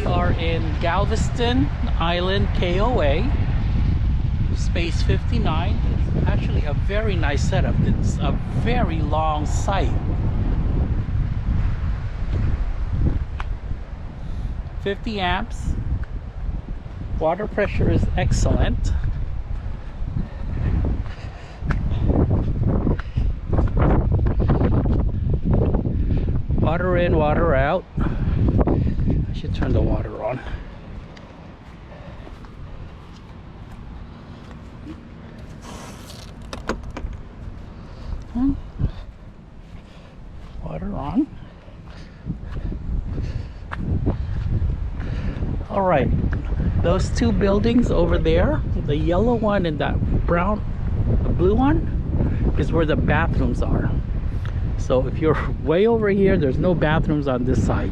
We are in Galveston Island KOA, space 59. It's actually a very nice setup. It's a very long site. 50 amps. Water pressure is excellent. Water in, water out. I should turn the water on. Water on. All right, those two buildings over there, the yellow one and that the blue one, is where the bathrooms are. So if you're way over here, there's no bathrooms on this side.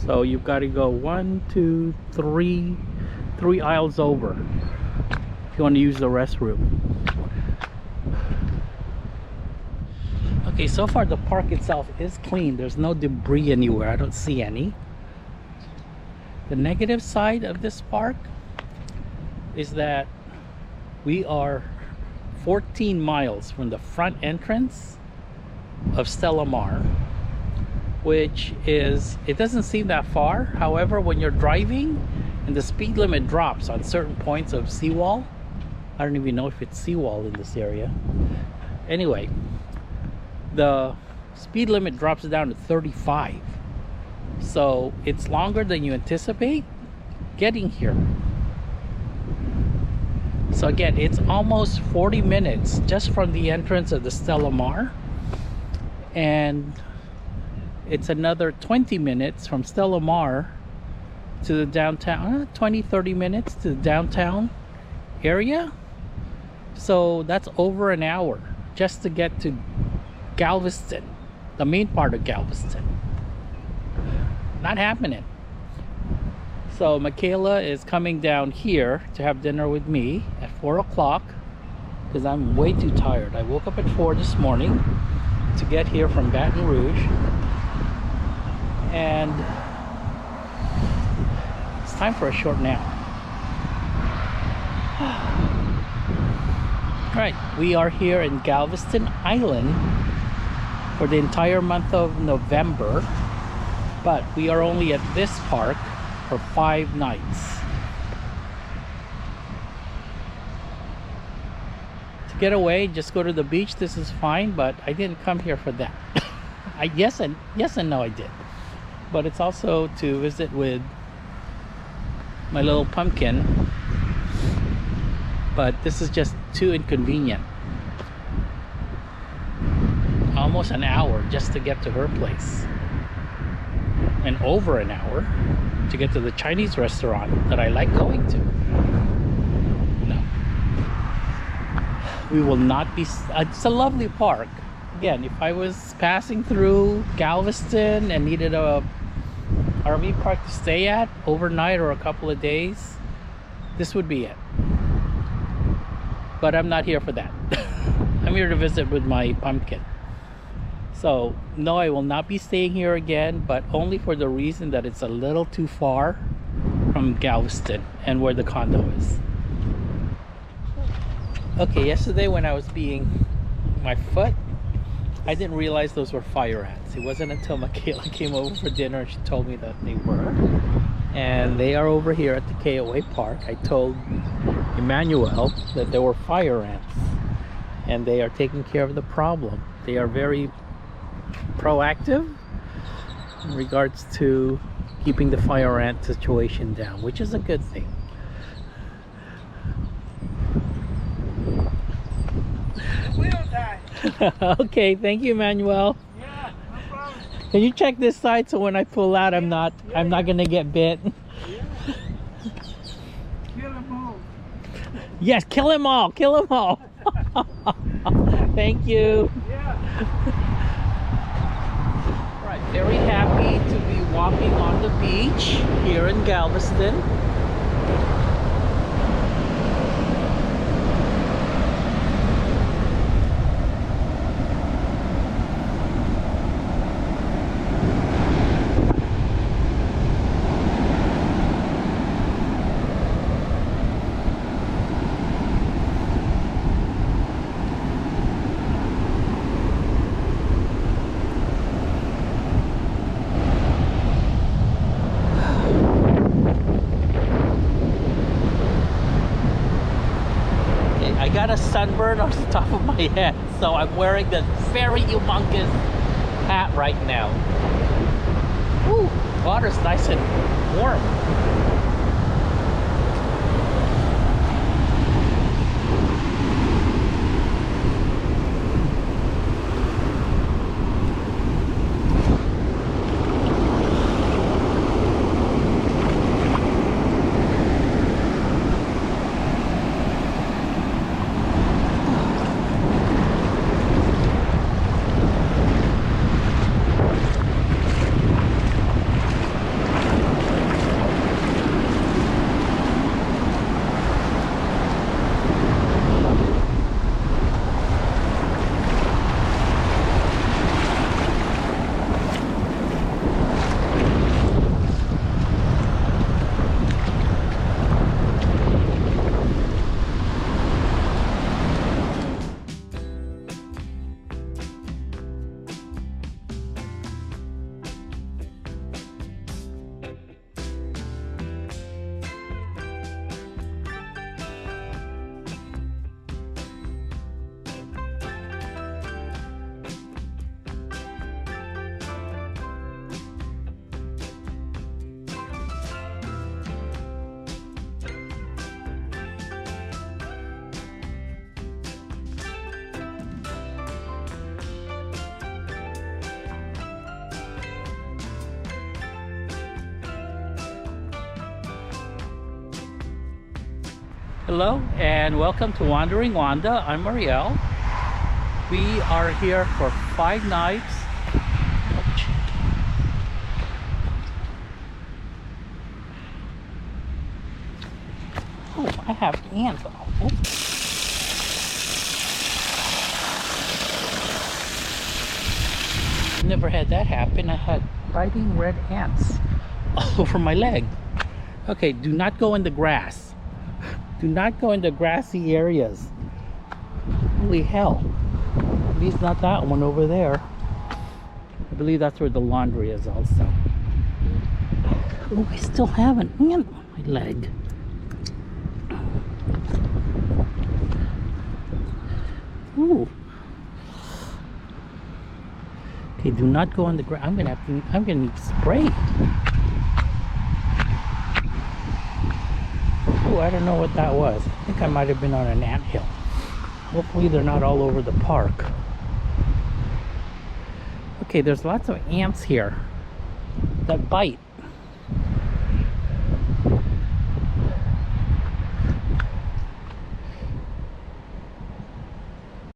So you've got to go 1, 2, 3 aisles over if you want to use the restroom. Okay, so far the park itself is clean. There's no debris anywhere. I don't see any. The negative side of this park is that we are 14 miles from the front entrance of Stella Mar, which is, it doesn't seem that far. However, when you're driving and the speed limit drops on certain points of seawall, I don't even know if it's seawall in this area. Anyway, the speed limit drops down to 35. So it's longer than you anticipate getting here. So again, it's almost 40 minutes just from the entrance of the Stella Mar, and it's another 20 minutes from Stella Mar to the downtown, 20-30 minutes to the downtown area. So that's over an hour just to get to Galveston, the main part of Galveston. Not happening. So Michaela is coming down here to have dinner with me at 4 o'clock because I'm way too tired. I woke up at 4 this morning to get here from Baton Rouge, and it's time for a short nap. Right, we are here in Galveston Island for the entire month of November, but we are only at this park for 5 nights. To get away, just go to the beach. This is fine, but I didn't come here for that. Yes and no, I did. But it's also to visit with my little pumpkin. But this is just too inconvenient. Almost an hour just to get to her place, and over an hour to get to the Chinese restaurant that I like going to. No, we will not be. It's a lovely park. Again, if I was passing through Galveston and needed a RV park to stay at overnight or a couple of days, this would be it. But I'm not here for that. I'm here to visit with my pumpkin. So no, I will not be staying here again, but only for the reason that it's a little too far from Galveston and where the condo is. Okay, yesterday when I was being my foot, I didn't realize those were fire ants. It wasn't until Michaela came over for dinner and she told me that they were. And they are over here at the KOA Park. I told Emmanuel that there were fire ants, and they are taking care of the problem. They are very proactive in regards to keeping the fire ant situation down, which is a good thing. Okay, thank you, Emmanuel. Yeah, no problem. Can you check this side so when I pull out I'm not gonna get bit? Yeah. Kill them all. Yes, kill them all, kill them all. Thank you. Yeah. Right, very happy to be walking on the beach here in Galveston. sunburn on the top of my head, so I'm wearing this very humongous hat right now. Ooh, water's nice and warm. Hello and welcome to Wandering Wanda. I'm Marielle. We are here for 5 nights. Oh, I have ants. Oh. Never had that happen. I had biting red ants all over my leg. Okay, do not go in the grass. Do not go into grassy areas. Holy hell. At least not that one over there. I believe that's where the laundry is also. Oh, I still have an ant on my leg. Ooh. Okay, do not go in the grass. I'm gonna need spray. Oh, I don't know what that was. I think I might have been on an anthill. Hopefully they're not all over the park. Okay, there's lots of ants here that bite.